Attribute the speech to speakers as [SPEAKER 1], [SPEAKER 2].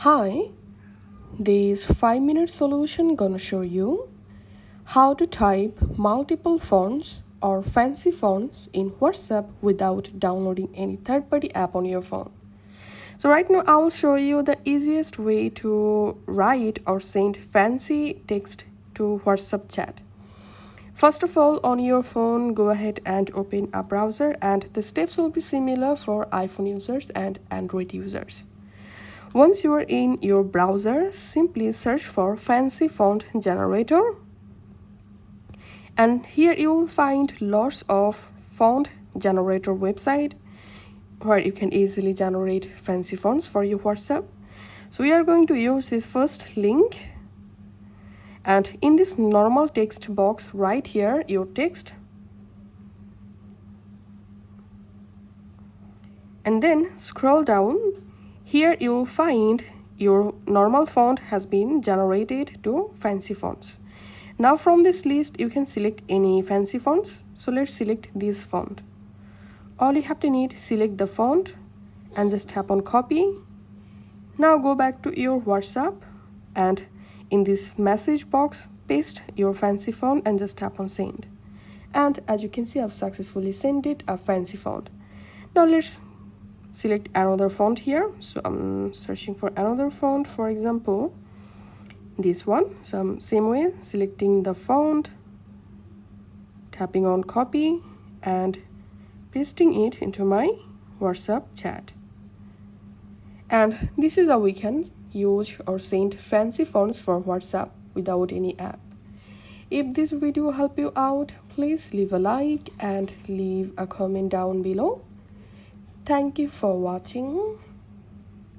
[SPEAKER 1] Hi, this 5-minute solution gonna show you how to type multiple fonts or fancy fonts in WhatsApp without downloading any third-party app on your phone. So right now I'll show you the easiest way to write or send fancy text to WhatsApp chat. First of all, on your phone, go ahead and open a browser, and the steps will be similar for iPhone users and Android users. Once you are in your browser, simply search for fancy font generator, and here you will find lots of font generator website where you can easily generate fancy fonts for your WhatsApp. So we are going to use this first link, and in this normal text box right here your text, and then scroll down. Here you will find your normal font has been generated to fancy fonts. Now from this list you can select any fancy fonts. So let's select this font. All you have to need, select the font and just tap on copy. Now go back to your WhatsApp, and in this message box paste your fancy font and just tap on send. And as you can see, I've successfully sent it a fancy font. Now let's select another font here. So I'm searching for another font, for example this one. So I'm same way selecting the font, tapping on copy and pasting it into my WhatsApp chat. And this is how we can use or send fancy fonts for WhatsApp without any app. If this video helped you out, please leave a like and leave a comment down below. Thank you for watching.